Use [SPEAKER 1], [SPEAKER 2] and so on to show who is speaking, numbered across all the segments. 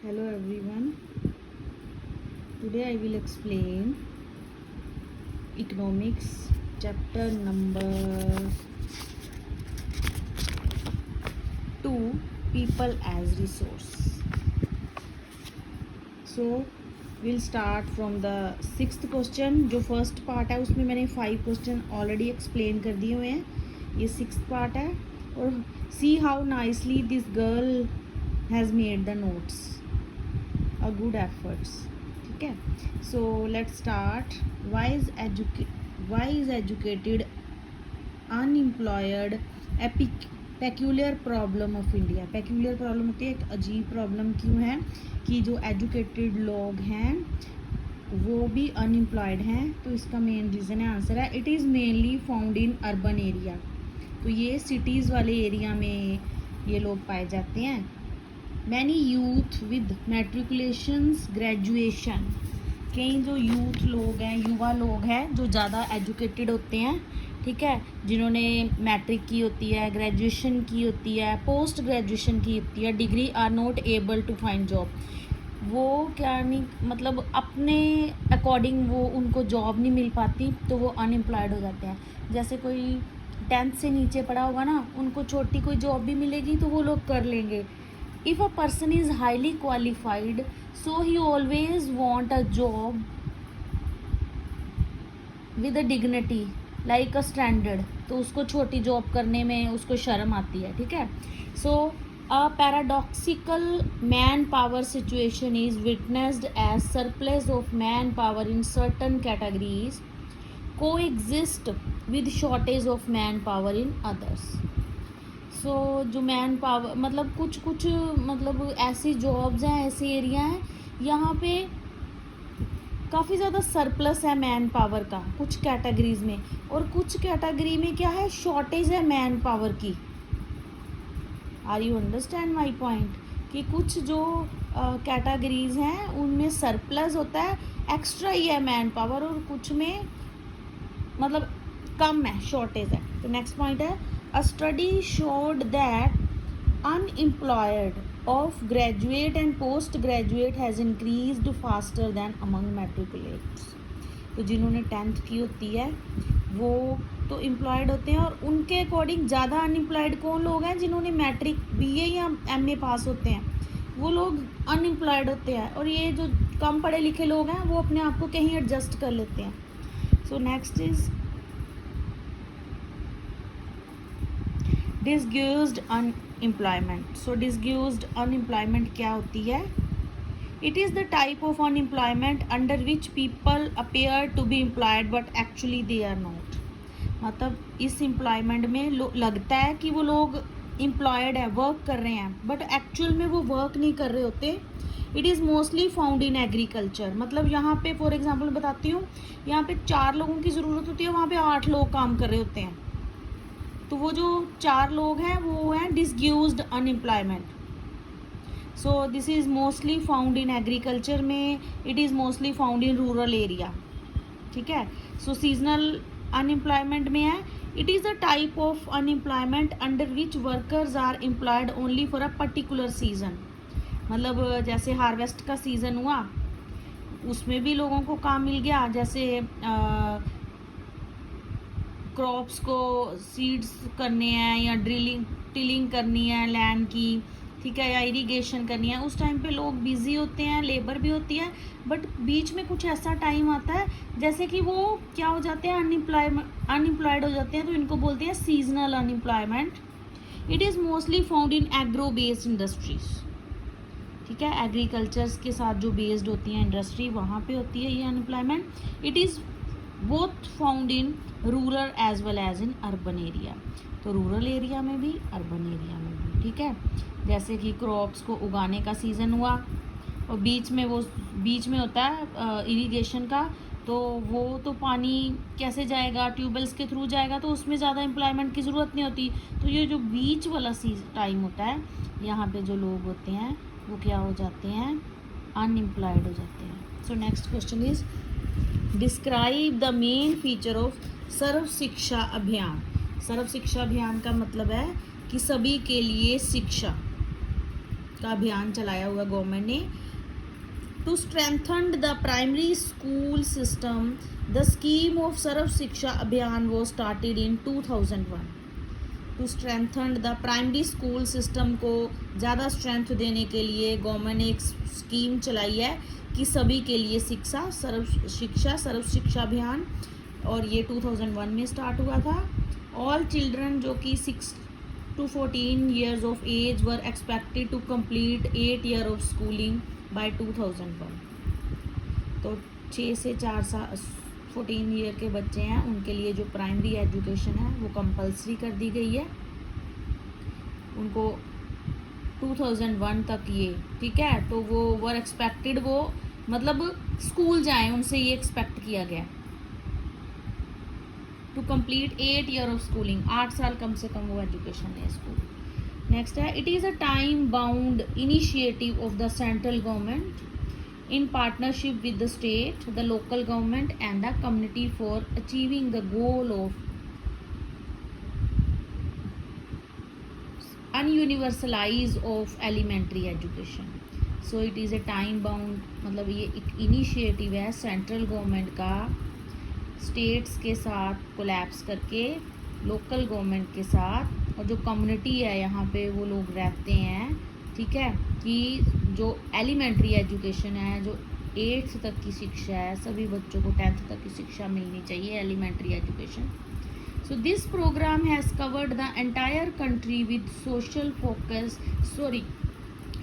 [SPEAKER 1] Hello everyone. Today I will explain economics chapter number 2, people as resource. So we'll start from the 6th question. जो first part है उसमें मैंने 5 question already explain कर दिए हुए हैं. ये 6th पार्ट है और see how nicely this girl has made the notes. A good efforts. ठीक है. So let's start. Why is educated unemployed a peculiar problem of India? Peculiar problem होती है एक अजीब प्रॉब्लम. क्यों है कि जो एजुकेटेड लोग हैं वो भी अनएम्प्लॉयड हैं. तो इसका मेन रीज़न है, आंसर है it is mainly found in urban area. तो ये सिटीज़ वाले एरिया में ये लोग पाए जाते हैं. Many youth with matriculations graduation. कई जो यूथ लोग हैं, युवा लोग हैं जो ज़्यादा एजुकेटेड होते हैं, ठीक है, जिन्होंने मैट्रिक की होती है, ग्रेजुएशन की होती है, पोस्ट ग्रेजुएशन की होती है, degree are not able to find job. वो क्या नहीं, मतलब अपने अकॉर्डिंग वो उनको जॉब नहीं मिल पाती तो वो अनएम्प्लॉयड हो जाते हैं. जैसे कोई 10th से नीचे पढ़ा होगा ना, उनको छोटी कोई जॉब भी मिलेगी तो वो लोग कर लेंगे. If a person is highly qualified, so he always want a job with a dignity like a standard. तो उसको छोटी जॉब करने में उसको शर्म आती है, ठीक है. So a paradoxical manpower situation is witnessed as surplus of manpower in certain categories coexist with shortage of manpower in others. सो जो मैन पावर मतलब कुछ मतलब ऐसी जॉब्स हैं, ऐसे एरिया हैं यहाँ पे काफ़ी ज़्यादा सरप्लस है मैन पावर का कुछ कैटेगरीज में, और कुछ कैटेगरी में क्या है, शॉर्टेज है मैन पावर की. Are you understand my point? कि कुछ जो कैटेगरीज हैं उनमें सरप्लस होता है, एक्स्ट्रा ही है मैन पावर, और कुछ में मतलब कम है, शॉर्टेज है. तो नेक्स्ट पॉइंट है, a study showed that unemployed of graduate and postgraduate has increased faster than among matriculates. तो जिन्होंने 10th की होती है वो तो एम्प्लॉयड होते हैं, और उनके अकॉर्डिंग ज़्यादा अनएम्प्लॉयड कौन लोग हैं, जिन्होंने मैट्रिक बीए या एमए पास होते हैं, वो लोग अनएम्प्लॉयड होते हैं. और ये जो कम पढ़े लिखे लोग हैं वो अपने आप को कहीं एडजस्ट कर लेते हैं. So next is disguised unemployment. So disguised unemployment क्या होती है? It is the type of unemployment under which people appear to be employed but actually they are not. मतलब इस एम्प्लॉयमेंट में लगता है कि वो लोग एम्प्लॉयड है, वर्क कर रहे हैं, बट एक्चुअल में वो वर्क नहीं कर रहे होते. It is mostly found in agriculture. मतलब यहाँ पे फॉर एग्जाम्पल बताती हूँ, यहाँ पे 4 लोगों की ज़रूरत होती है, वहाँ पे 8 लोग काम कर रहे होते हैं. तो वो जो 4 लोग हैं वो हैं disguised unemployment. So this is mostly found in agriculture में, it is mostly found in rural area, ठीक है. सो सीजनल अनएम्प्लॉयमेंट में है, it is a type of unemployment under which workers are employed only for a particular season. मतलब जैसे harvest का season हुआ उसमें भी लोगों को काम मिल गया, जैसे क्रॉप्स को सीड्स करने हैं या टिलिंग करनी है लैंड की, ठीक है, या इरिगेशन करनी है, उस टाइम पे लोग बिजी होते हैं, लेबर भी होती है. बट बीच में कुछ ऐसा टाइम आता है जैसे कि वो क्या हो जाते हैं, अनएम्प्लॉयड हो जाते हैं, तो इनको बोलते हैं seasonal unemployment. It is mostly found in agro based industries, ठीक है, एग्रीकल्चर के साथ जो बेस्ड होती है इंडस्ट्री, वहाँ पे होती है ये unemployment. It is both found in rural as well as in urban area. तो रूरल एरिया में भी, अर्बन एरिया में भी, ठीक है. जैसे कि क्रॉप्स को उगाने का सीज़न हुआ और बीच में होता है इरिगेशन का, तो वो तो पानी कैसे जाएगा, ट्यूबवेल्स के थ्रू जाएगा, तो उसमें ज़्यादा एम्प्लॉयमेंट की ज़रूरत नहीं होती. तो ये जो बीच वाला टाइम होता है, यहाँ पे जो लोग होते हैं वो क्या हो जाते हैं, अनएम्प्लॉयड हो जाते हैं. So next question is describe the main feature of Sarva Shiksha Abhiyan. सर्व शिक्षा अभियान का मतलब है कि सभी के लिए शिक्षा. का अभियान चलाया हुआ गवर्नमेंट ने। To strengthen the primary school system the scheme of Sarva Shiksha Abhiyan वो started in 2001। To strengthen the primary school system को ज़्यादा स्ट्रेंथ देने के लिए गवर्नमेंट ने एक स्कीम चलाई है कि सभी के लिए सर्व शिक्षा अभियान, और ये 2001 में स्टार्ट हुआ था। ऑल चिल्ड्रन जो कि 6 to 14 years of age were expected to complete 8 year of schooling by 2001। तो 6 से 4 साल 14 ईयर के बच्चे हैं उनके लिए जो प्राइमरी एजुकेशन है वो कंपलसरी कर दी गई है उनको 2001 तक ये, ठीक है। तो वो वर एक्सपेक्टेड, वो मतलब स्कूल जाएं उनसे ये एक्सपेक्ट किया गया to complete 8 year of schooling, 8 साल कम से कम वो एजुकेशन है स्कूल। नेक्स्ट है, it is a time bound initiative of the central government in partnership with the state, the local government and the community for achieving the goal of ununiversalize of elementary education। So it is a time bound, मतलब ये एक initiative है central government का states के साथ collapse करके local government के साथ, और जो कम्युनिटी है यहाँ पे वो लोग रहते हैं, ठीक है, कि जो एलिमेंट्री एजुकेशन है, जो 8th तक की शिक्षा है, सभी बच्चों को 10th तक की शिक्षा मिलनी चाहिए, elementary education. So this programme has covered the entire country with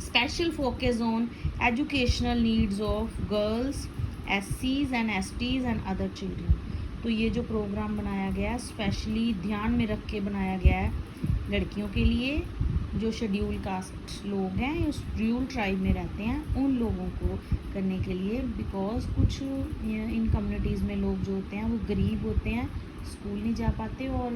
[SPEAKER 1] special focus on educational needs of girls, SCs and STs and other children. तो ये जो प्रोग्राम बनाया गया है स्पेशली ध्यान में रख के बनाया गया है लड़कियों के लिए, जो शेड्यूल कास्ट लोग हैं, शेड्यूल ट्राइब में रहते हैं, उन लोगों को करने के लिए, बिकॉज कुछ इन कम्युनिटीज़ में लोग जो होते हैं वो गरीब होते हैं, स्कूल नहीं जा पाते, और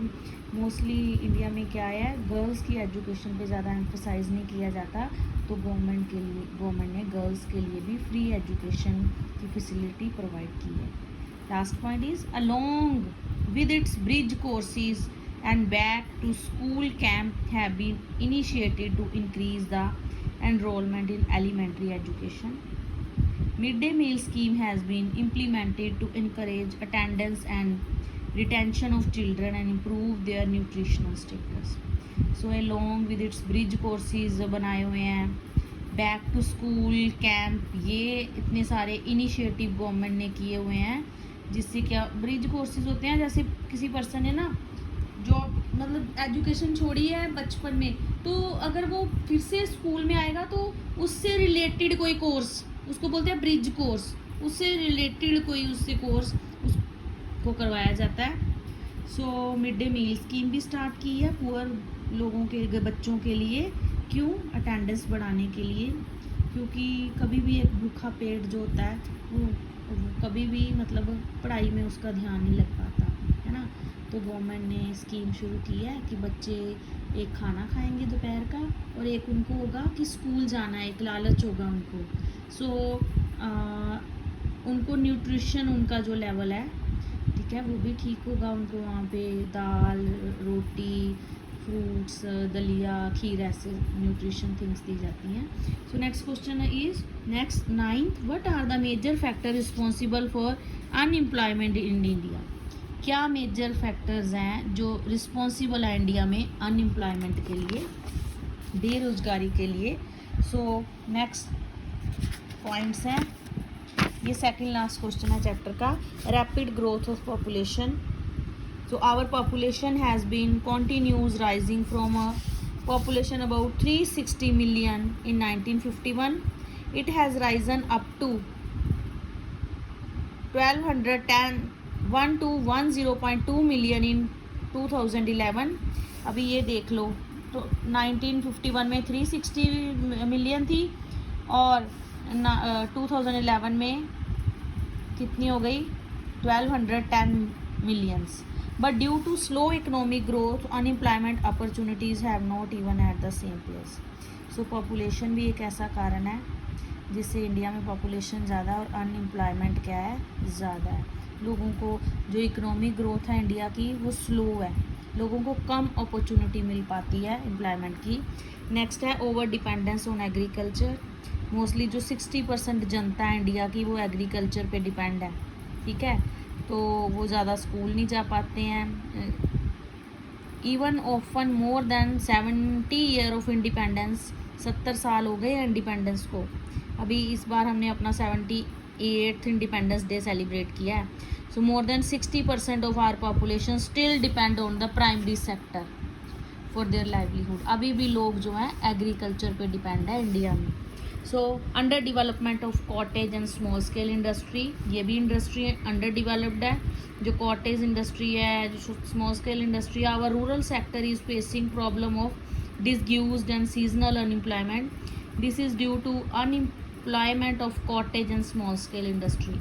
[SPEAKER 1] मोस्टली इंडिया में क्या है, गर्ल्स की एजुकेशन पे ज़्यादा एम्फसाइज नहीं किया जाता। तो गवर्नमेंट ने गर्ल्स के लिए भी फ्री एजुकेशन की फैसिलिटी प्रोवाइड की है। Last point is along with its bridge courses and back to school camp have been initiated to increase the enrollment in elementary education. Midday meal scheme has been implemented to encourage attendance and retention of children and improve their nutritional status. So along with its bridge courses बनाए हुए हैं, back to school camp, ये इतने सारे initiative government ने किए हुए हैं, जिससे क्या ब्रिज कोर्सेज होते हैं, जैसे किसी पर्सन ने ना जॉब मतलब एजुकेशन छोड़ी है बचपन में, तो अगर वो फिर से स्कूल में आएगा तो उससे रिलेटेड कोई कोर्स, उसको बोलते हैं ब्रिज कोर्स, उससे रिलेटेड कोई उससे कोर्स उसको करवाया जाता है। So mid day meal scheme भी स्टार्ट की है पुअर लोगों के बच्चों के लिए, क्यों, अटेंडेंस बढ़ाने के लिए, क्योंकि कभी भी एक भूखा पेट जो होता है वो कभी भी मतलब पढ़ाई में उसका ध्यान नहीं लग पाता है ना। तो गवर्नमेंट ने स्कीम शुरू की है कि बच्चे एक खाना खाएंगे दोपहर का, और एक उनको होगा कि स्कूल जाना है, एक लालच होगा उनको। सो उनको न्यूट्रिशन उनका जो लेवल है, ठीक है, वो भी ठीक होगा, उनको वहाँ पे दाल, रोटी, फ्रूट्स, दलिया, खीर, ऐसे न्यूट्रिशन थिंग्स दी जाती हैं। So next question is next 9th, what are the major factor responsible for unemployment in India. क्या मेजर फैक्टर्स हैं जो रिस्पॉन्सिबल है इंडिया में अनएम्प्लॉयमेंट के लिए, बेरोजगारी के लिए। सो नेक्स्ट पॉइंट्स हैं, ये सेकंड लास्ट क्वेश्चन है चैप्टर का, rapid growth of population. So our population has been continues rising from a population about 360 million in 1951. It has risen up to 1 to 10.2 million in 2011। अभी ये देख लो, तो 1951 में 360 million थी, और 2011 में कितनी हो गई, 1210 millions. But due to slow economic growth unemployment opportunities have not even at the same place. So population भी एक ऐसा कारण है जिससे इंडिया में पॉपुलेशन ज़्यादा और अनएम्प्लॉयमेंट क्या है, ज़्यादा है। लोगों को जो इकोनॉमिक ग्रोथ है इंडिया की वो स्लो है, लोगों को कम अपॉर्चुनिटी मिल पाती है एम्प्लॉयमेंट की। नेक्स्ट है over dependence on agriculture. Mostly जो 60% जनता है इंडिया की वो एग्रीकल्चर पे डिपेंड है, ठीक है, तो वो ज़्यादा स्कूल नहीं जा पाते हैं। Even often more than 70 year of independence, 70 साल हो गए इंडिपेंडेंस को। अभी इस बार हमने अपना 78th इंडिपेंडेंस डे सेलिब्रेट किया है। So more than 60% of our population still depend on the primary sector for their livelihood. अभी भी लोग जो हैं एग्रीकल्चर पे डिपेंड है इंडिया में। So under development of cottage and small scale industry, ये भी इंडस्ट्री अंडर डेवलप्ड है। जो कॉटेज इंडस्ट्री है, जो स्मॉल स्केल इंडस्ट्री है, our rural sector is facing problem of disguised and seasonal unemployment. This is due to unemployment of cottage and small scale industry.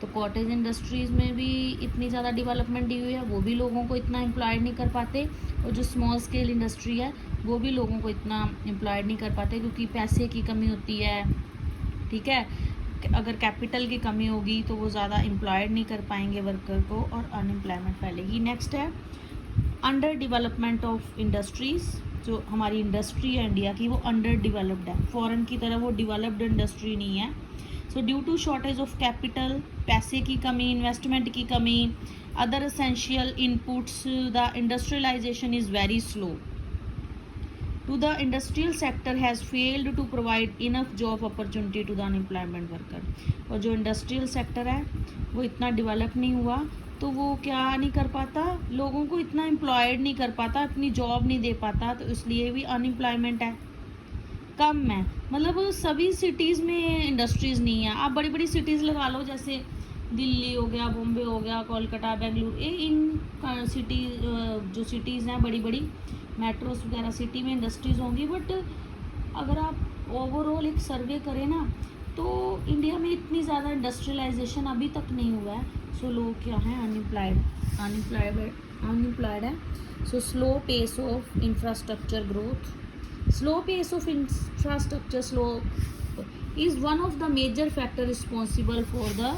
[SPEAKER 1] तो cottage industries में भी इतनी ज़्यादा डेवलपमेंट दी हुई है, वो भी लोगों को इतना एम्प्लॉयड नहीं कर पाते। और जो स्मॉल स्केल इंडस्ट्री है वो भी लोगों को इतना एम्प्लॉयड नहीं कर पाते, क्योंकि पैसे की कमी होती है, ठीक है। अगर कैपिटल की कमी होगी तो वो ज़्यादा एम्प्लॉयड नहीं कर पाएंगे वर्कर को और अनएम्प्लॉयमेंट फैलेगी। नेक्स्ट है अंडर डेवलपमेंट ऑफ इंडस्ट्रीज़। जो हमारी इंडस्ट्री है इंडिया की वो अंडर डेवलप्ड है, फॉरेन की तरह वो डेवलप्ड इंडस्ट्री नहीं है। So due to shortage of capital, पैसे की कमी, इन्वेस्टमेंट की कमी, other essential inputs, the industrialisation is very slow to the industrial sector has failed to provide enough job opportunity to the unemployment worker। और जो industrial sector है वो इतना डेवलप नहीं हुआ तो वो क्या नहीं कर पाता, लोगों को इतना एम्प्लॉयड नहीं कर पाता, अपनी जॉब नहीं दे पाता, तो इसलिए भी अनएम्प्लॉयमेंट है, कम है। मतलब सभी सिटीज़ में इंडस्ट्रीज़ नहीं है। आप बड़ी बड़ी सिटीज़ लगा लो, जैसे दिल्ली हो गया, बॉम्बे हो गया, कोलकाता, बेंगलुरु, इन सिटी जो सिटीज़ हैं बड़ी बड़ी मेट्रोस वगैरह सिटी में इंडस्ट्रीज़ होंगी, बट अगर आप ओवरऑल एक सर्वे करें ना तो इंडिया में इतनी ज़्यादा इंडस्ट्रियलाइजेशन अभी तक नहीं हुआ है। सो लोग क्या हैं, अनएम्प्लॉयड है। So slow pace of infrastructure growth, slow pace of infrastructure slow is one of the major factor responsible for the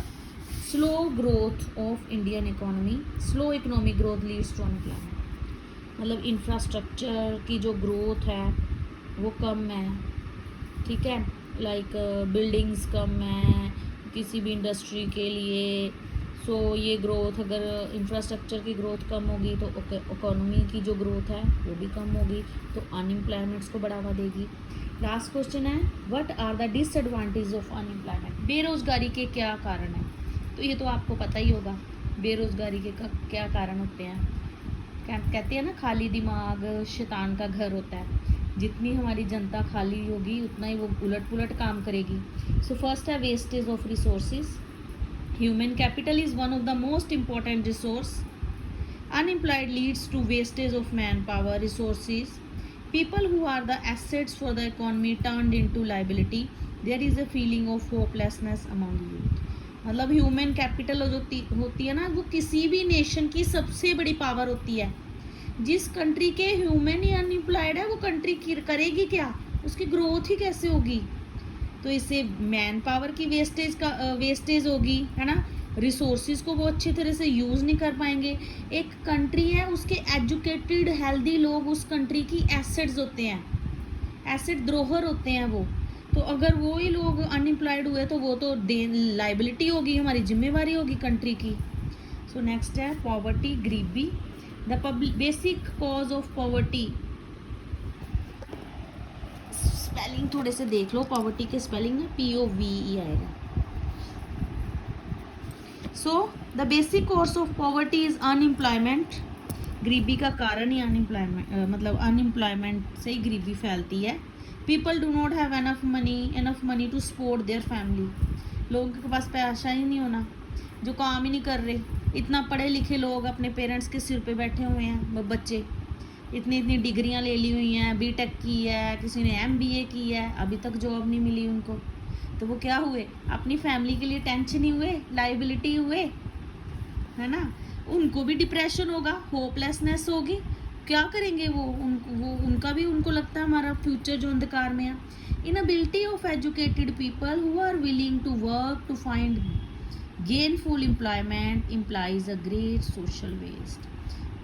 [SPEAKER 1] slow growth of Indian economy। slow economic growth leads to unemployment। मतलब infrastructure की जो growth है वो कम है, ठीक है, like buildings कम है किसी भी इंडस्ट्री के लिए। सो ये ग्रोथ, अगर इंफ्रास्ट्रक्चर की ग्रोथ कम होगी तो इकोनॉमी की जो ग्रोथ है वो भी कम होगी, तो अनएम्प्लॉयमेंट्स को बढ़ावा देगी। लास्ट क्वेश्चन है, what are the disadvantage of unemployment. बेरोज़गारी के क्या कारण हैं, तो ये तो आपको पता ही होगा बेरोज़गारी के क्या कारण होते हैं। कहते हैं ना, खाली दिमाग शैतान का घर होता है। जितनी हमारी जनता खाली होगी उतना ही वो उलट पुलट काम करेगी। सो फर्स्ट है wastage of resources. Human capital is one of the most important resource. Unemployed leads to wastage of manpower resources. People who are the assets for the economy turned into liability. There is a feeling of hopelessness among youth। मतलब human capital जो होती है ना, वो किसी भी nation की सबसे बड़ी पावर होती है। जिस कंट्री के ह्यूमन ही अनएम्प्लॉयड है वो कंट्री करेगी क्या, उसकी ग्रोथ ही कैसे होगी। तो इससे मैन पावर की वेस्टेज होगी, है ना, रिसोर्सेज को वो अच्छी तरह से यूज़ नहीं कर पाएंगे। एक कंट्री है उसके एजुकेटेड हेल्दी लोग उस कंट्री की एसेट्स होते हैं, एसेट द्रोहर होते हैं वो। तो अगर वो ही लोग अनएम्प्लॉयड हुए तो वो तो लाइबिलिटी होगी, हमारी जिम्मेवारी होगी कंट्री की। सो नेक्स्ट है पॉवर्टी, गरीबी। The basic cause of poverty, spelling थोड़े से देख लो, पॉवर्टी के स्पेलिंग में POVE आएगा। So the basic cause of poverty is unemployment. गरीबी का कारण ही अनएम्प्लॉयमेंट, मतलब अनएम्प्लॉयमेंट से ही गरीबी फैलती है। People do not have enough money to support their family. लोगों के पास पैसा ही नहीं होना, जो काम ही नहीं कर रहे। इतना पढ़े लिखे लोग अपने पेरेंट्स के सिर पे बैठे हुए हैं, बच्चे इतनी इतनी डिग्रियां ले ली हुई हैं, BTech की है, किसी ने MBA की है, अभी तक जॉब नहीं मिली उनको। तो वो क्या हुए, अपनी फैमिली के लिए टेंशन ही हुए, लाइबिलिटी हुए, है ना। उनको भी डिप्रेशन होगा, होपलेसनेस होगी, क्या करेंगे वो उनका भी, उनको लगता है हमारा फ्यूचर जो अंधकार में है। Inability of educated people who are willing to work to find gainful employment implies a great social waste.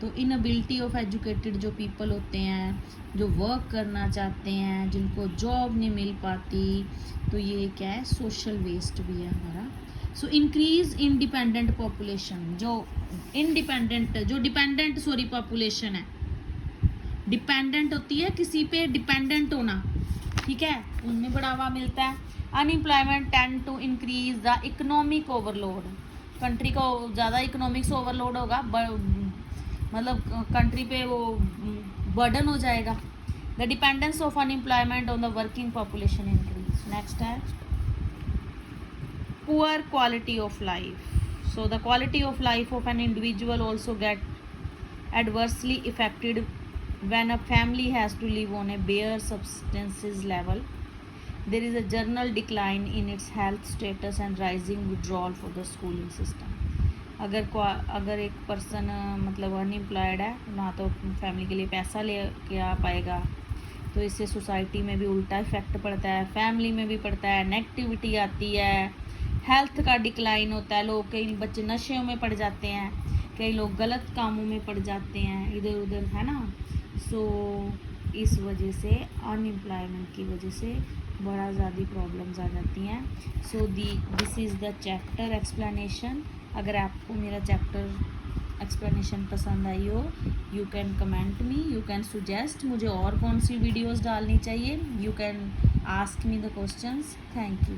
[SPEAKER 1] तो इनएबिलिटी ऑफ एजुकेटेड जो पीपल होते हैं, जो वर्क करना चाहते हैं, जिनको जॉब नहीं मिल पाती, तो ये क्या है, सोशल वेस्ट भी है हमारा। सो इंक्रीज इंडिपेंडेंट पॉपुलेशन, जो डिपेंडेंट पॉपुलेशन है, डिपेंडेंट होती है किसी पे, डिपेंडेंट होना, ठीक है, उनमें बढ़ावा मिलता है। Unemployment tend to increase the economic overload, country को ज़्यादा इकोनॉमिक्स ओवरलोड होगा, मतलब कंट्री पे वो बर्डन हो जाएगा। The dependence of unemployment on the working population increase. Next है poor quality of life. So the quality of life of an individual also get adversely affected when a family has to live on a bare substances level. There is a general decline in its health status and rising withdrawal for the schooling system. अगर एक person मतलब unemployed है, ना तो family के लिए पैसा ले के आ पाएगा, तो इससे सोसाइटी में भी उल्टा इफेक्ट पड़ता है, फैमिली में भी पड़ता है, नेगेटिविटी आती है, हेल्थ का डिक्लाइन होता है, लोग कई बच्चे नशे में पड़ जाते हैं, कई लोग गलत कामों में पड़ जाते हैं इधर उधर, है ना। सो इस वजह से अनएम्प्लॉयमेंट की वजह से बड़ा ज़्यादा प्रॉब्लम्स आ जाती हैं। सो this is the chapter explanation. अगर आपको मेरा चैप्टर एक्सप्लेनेशन पसंद आई हो, you can comment me, you can suggest मुझे और कौन सी वीडियोस डालनी चाहिए, you can ask me the questions. Thank you.